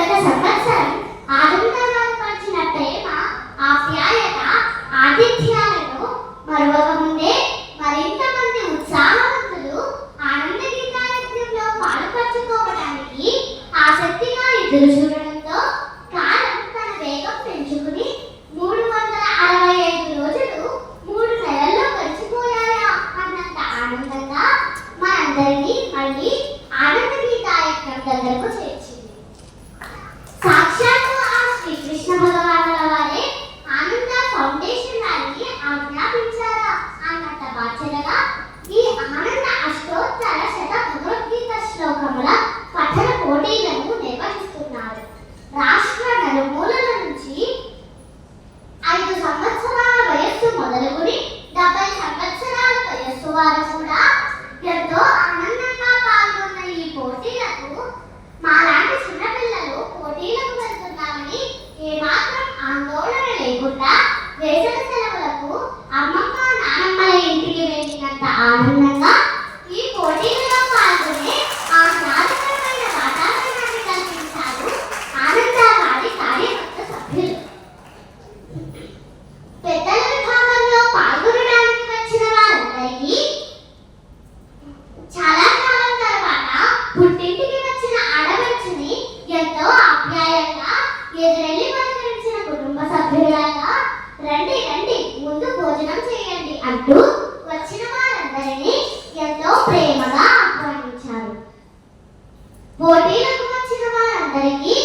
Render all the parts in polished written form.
గత సంవత్సరం ఆనందంగా పంచిన ప్రేమ, ఆప్యాయత, ఆతిథ్యాలను మరొకముందే మరింత మంది ఉత్సాహవంతులు ఆనంద గీతాయజ్ఞంలో పాలుపంచుకోవడానికి ఆసక్తిగా ఎదురు చూడడంతో కాలం తన వేగం పెంచుకుని 365 రోజులు 3 నెలల్లో గడిచిపోయాయా అన్నంత ఆనందంగా మనందరినీ మళ్ళీ ఆనంద గీతాయజ్ఞం దగ్గరకు చేర్చింది. సాక్షాత్తు ఆ శ్రీకృష్ణ భగవానుల వారే ఆనంద ఫౌండేషన్ వారిని ఆజ్ఞాపించారా అన్నంత బాధ్యతగా ఈ ఆనంద అష్టోత్తర శత భగవద్గీత శ్లోకముల పఠన పోటీలను నిర్వహిస్తున్నారు. రాష్ట్ర నలుమూలల నుంచి 5 సంవత్సరాల వయస్సు మొదలుకొని 70 సంవత్సరాల వయస్సు వారు కూడా ఎంతో ఆనందంగా పాల్గొన్న ఈ పోటీలకు మాలాంటి చిన్నపిల్లలు పోటీలకు వెళ్తున్నామని ఏమాత్రం ఆందోళన లేకుండా వేసవి సెలవులకు అమ్మమ్మ నానమ్మల ఇంటికి వెళ్ళినంత ఆనందంగా ఈ పోటీలలో పాల్గొనే ఆహ్లాదకరమైన వాతావరణాన్ని కల్పించారు ఆనందవాడి కార్యకర్త సభ్యులు. పెద్దల విభాగంలో పాల్గొనడానికి వచ్చిన వారందరికీ చాలా కాలం తర్వాత పుట్టింటికి వచ్చిన ఆడపడుచుని ఎంతో ఆప్యాయంగా ఎదురెళ్ళి పలకరించిన కుటుంబ సభ్యులాగా రండి రండి ముందు భోజనం చేయండి అంటూ వచ్చిన వారందరినీ ఎంతో ప్రేమగా ఆహ్వానించారు. పోటీలకు వచ్చిన వారందరికీ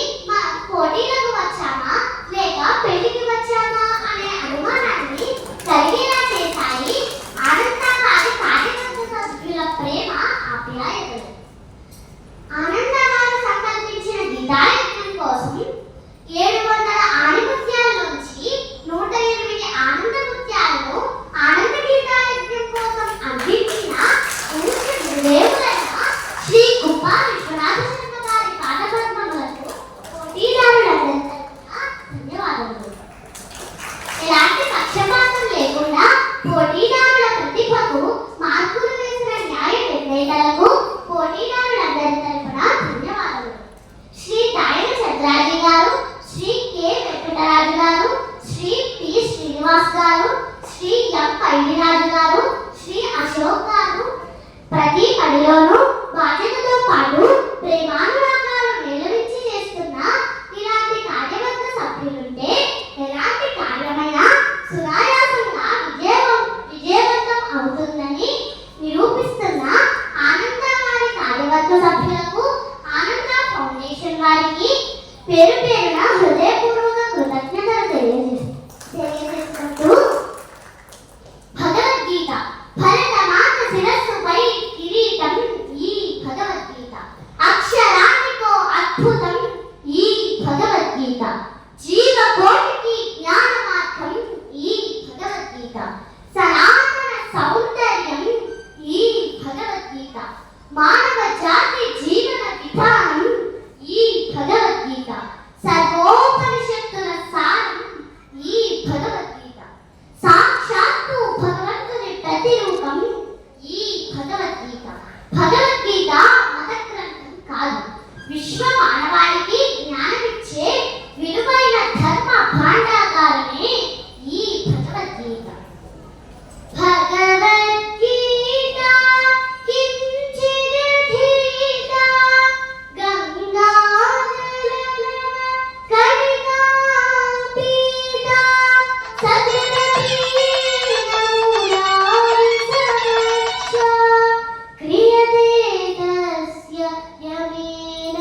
పోటీలకు వచ్చామా లేక పెళ్లికి వచ్చామా అనే అనుమానాన్ని కలిగేలా చేశాయి ఆనందవారి కార్యకర్త సభ్యుల ప్రేమ, ఆప్యాయతలు. ఆనందవారు సంకల్పించిన గీతాయజ్ఞం కోసం 700 ఆణిముత్యాలలోంచి 108 ఆనంద ముత్యాలను ఆనంద గీతాయజ్ఞం కోసం అందించిన పూజ్య గురుదేవులైన శ్రీ కుప్పా విశ్వనాథ శర్మ గారి పాదపద్మములకు పోటీదారులందరికీ ధన్యవాదములు. ఎలాంటి పక్షపాతం లేకుండా పోటీదారుల ప్రతిభకు మార్కులు వేసిన న్యాయ నిర్ణేతలకు పోటీదారులందరి తరపున ధన్యవాదములు. శ్రీ దాయన చంద్రాజీ గారు, శ్రీ కె వెంకటరాజు గారు, శ్రీ పి శ్రీనివాస్ గారు, శ్రీ ఎం పైడిరాజు గారు, శ్రీ అశోక్ గారు ప్రతి పనిలోనూ బాధ్యతతో పాటు ప్రేమానురాగాలు మేళవించి చేస్తున్న ఇలాంటి కార్యవర్గ సభ్యులుంటే ఎలాంటి కార్యమైనా సునాయాసంగా విజయవంతం అవుతుందని నిరూపిస్తున్న ఆనందవారి కార్యవర్గ సభ్యులకు, ఆనంద ఫౌండేషన్ వారికి పేరు పేరున హృదయపూర్వక కృతజ్ఞతలు తెలియజేసుకుంటూ భగవద్గీత భరతమాత శిరస్సుపై కిరీటం ఈ భగవద్గీత, అక్షరానికో అద్భుతం ఈ భగవద్గీత, జీవకోటికి జ్ఞాన మార్గం ఈ భగవద్గీత, సనాతన సౌందర్యం ఈ భగవద్గీత, మానవ జాతి జీవన విధానం ఈ భగవద్గీత, సర్వోపనిషత్తుల సారం ఈ భగవద్గీత, సాక్షాత్తు భగవంతుని ప్రతిరూపం ఈ భగవద్గీత. భగవద్గీత మత గ్రంథం కాదు, విశ్వ మానవాళికి జ్ఞానమిచ్చే విలువైన ధర్మ భాండాగారమే ఈ భగవద్గీత. భగవద్గీత కించిదధీత గంగాజలనవ కణికా పీత సజనమీనమూలారిసవచ్చ క్రియతే తస్య యమేన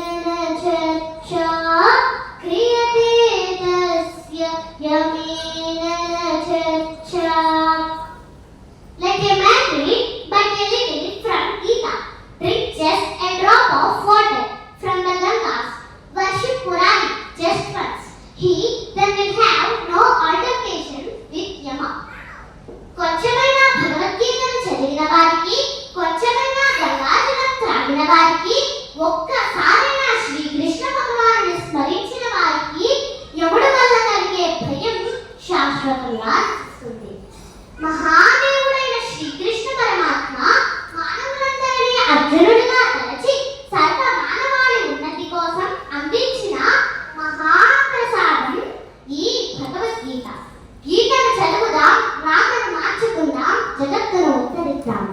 జగద్గురు ఉత్తరిస్తాను.